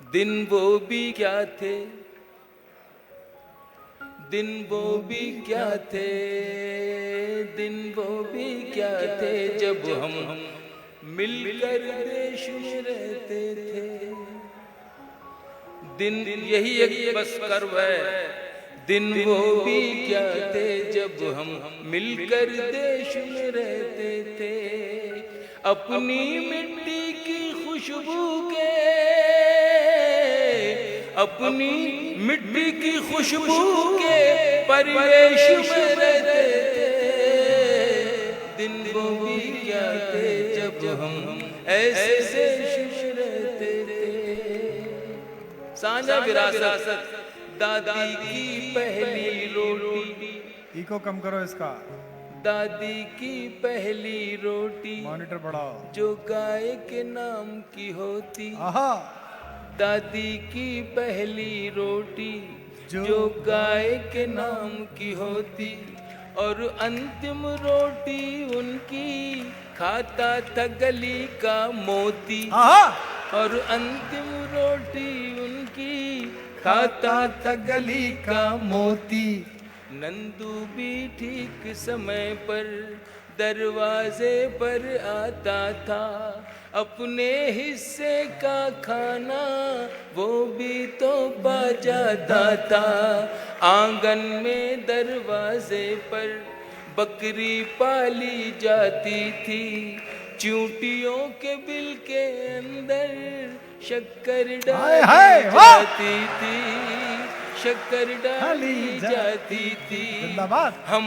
दिन वो भी क्या थे, दिन वो भी क्या थे, दिन वो भी क्या थे जब हम मिलकर देश में रहते थे। दिन यही एक बस कर्व है। दिन वो भी क्या थे जब हम मिलकर देश में रहते थे। अपनी मिट्टी की खुशबू के, अपनी मिट्टी की खुशबू के परिवेश में रहते थे। दिन वो भी क्या थे जब हम ऐसे देश में रहते थे। साझा विरासत, दादी की पहली रोटी। इको कम करो इसका। दादी की पहली रोटी मॉनिटर बढ़ाओ। जो गाय के नाम की होती। आहा। दादी की पहली रोटी जो गाय के नाम की होती। और अंतिम रोटी उनकी खाता था गली का मोती। आहा। और अंतिम रोटी उनकी खाता था गली का मोती। नंदू भी ठीक समय पर दरवाजे पर आता था। अपने हिस्से का खाना वो भी तो पा जाता था। आंगन में दरवाजे पर बकरी पाली जाती थी। चूंटियों के बिल के अंदर शक्कर डाली जाती थी। शक्कर डाली जाती थी। हम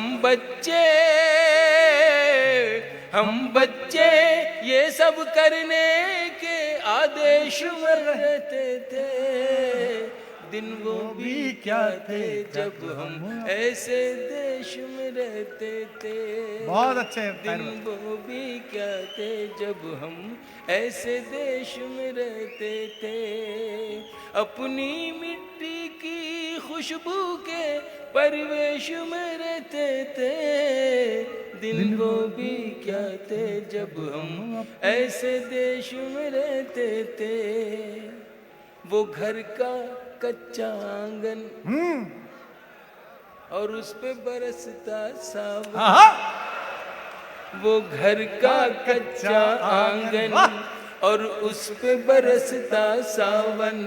बच्चे ये सब करने के आदेश में रहते थे। दिन वो भी क्या थे जब हम ऐसे देश में रहते थे। बहुत अच्छे। दिन वो भी क्या थे जब हम ऐसे देश में रहते थे। अपनी मिट्टी की खुशबू के परिवेश में रहते थे। दिन वो भी क्या थे जब हम ऐसे देश में रहते थे। वो घर का कच्चा आंगन और उस पे बरसता सावन। वो घर का कच्चा आंगन और उस पे बरसता सावन।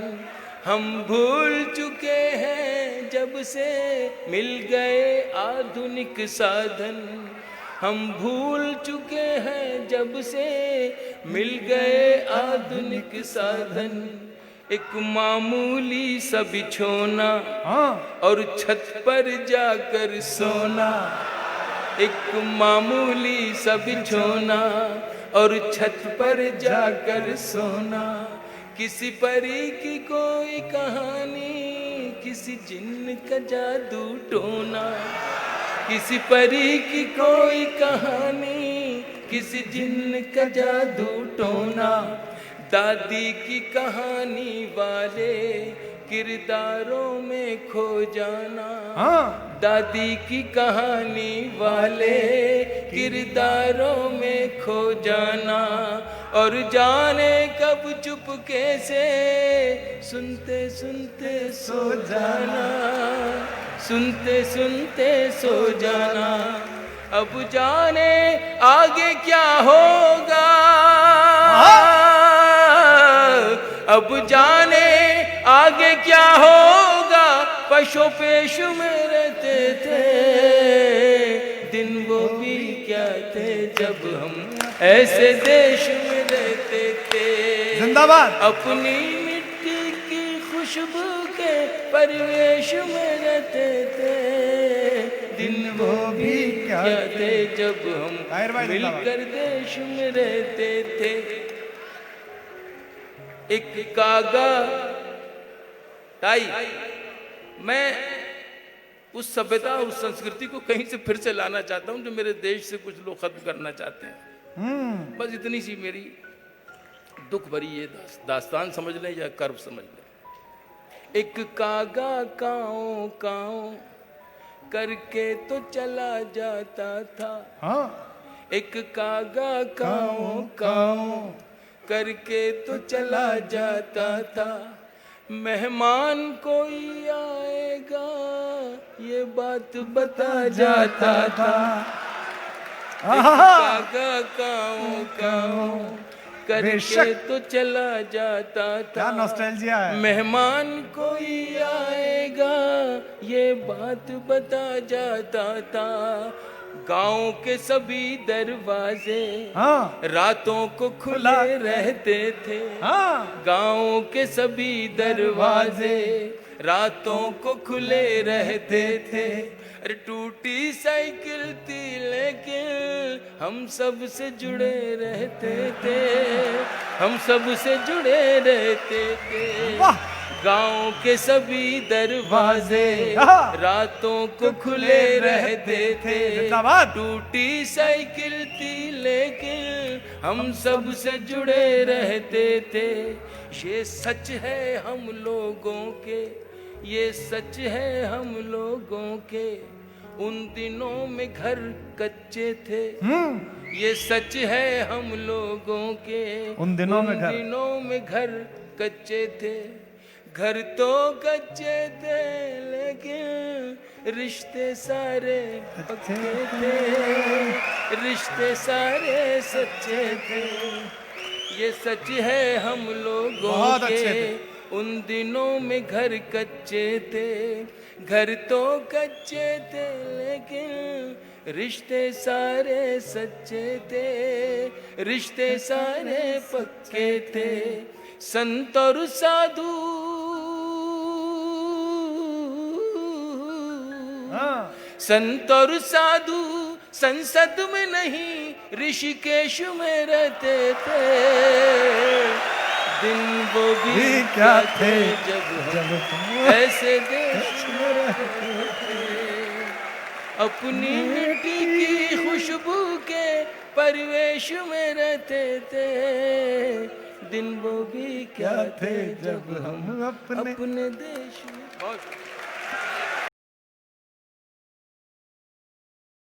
हम भूल चुके हैं जब से मिल गए आधुनिक साधन। हम भूल चुके हैं जब से मिल गए आधुनिक साधन। एक मामूली सा बिछोना और छत पर जाकर सोना। एक मामूली सा बिछोना और छत पर जाकर सोना। किसी परी की कोई कहानी, किसी जिन्न का जादू टोना। किसी परी की कोई कहानी, किसी जिन्न का जादू टोना। दादी की कहानी वाले किरदारों में खो जाना। दादी की कहानी वाले किरदारों में खो जाना। और जाने कब चुपके से सुनते सुनते सो जाना। सुनते सुनते सो जाना। अब जाने आगे क्या होगा। अब जाने आगे क्या होगा। पशु पेश में रहते थे। दिन वो भी क्या थे जब हम ऐसे देश में रहते थे। जिंदाबाद। अपनी मिट्टी की खुशबू के परिवेश में रहते थे। दिन वो भी क्या थे जब हम मिलकर देश में रहते थे। एक कागा ताई, मैं उस सभ्यता और उस संस्कृति को कहीं से फिर से लाना चाहता हूं जो मेरे देश से कुछ लोग खत्म करना चाहते हैं। बस इतनी सी मेरी दुख भरी ये दास्तान समझ लें या कर्व समझ लें। एक कागा काओ काओ करके तो चला जाता था। एक कागा काओ काओ करके तो चला जाता था। मेहमान कोई आएगा ये बात बता जाता था। काका काओ काओ करके बेशक। तो चला जाता क्या था। नॉस्टैल्जिया है। मेहमान कोई आएगा ये बात बता जाता था। गांव के सभी दरवाजे हाँ रातों को खुले रहते थे। हाँ गांव के सभी दरवाजे रातों को खुले रहते थे। अरे टूटी साइकिल थी लेकिन हम सब से जुड़े रहते थे। हम सब से जुड़े रहते थे। वाह। गांव के सभी दरवाजे हाँ। रातों को खुले रहते थे। जिंदाबाद। टूटी साइकिल थी लेकिन हम सब से जुड़े रहते थे। ये सच है हम लोगों के, ये सच है हम लोगों के। उन दिनों में घर कच्चे थे। ये सच है हम लोगों के। उन दिनों में घर। दिनों में घर कच्चे थे। घर तो कच्चे थे लेकिन रिश्ते सारे पक्के थे। रिश्ते सारे सच्चे थे। ये सच है हम लोगों बहुत के। अच्छे थे। उन दिनों में घर कच्चे थे। घर तो कच्चे थे लेकिन रिश्ते सारे सच्चे थे। रिश्ते सारे पक्के थे। संत और साधु हाँ। संत और साधु संसद में नहीं ऋषिकेश में रहते थे। दिन वो भी क्या थे जब हम ऐसे देश में रहते थे। अपनी मिट्टी की खुशबू के परिवेश में रहते थे। दिन वो भी क्या थे जब हम अपने देश में।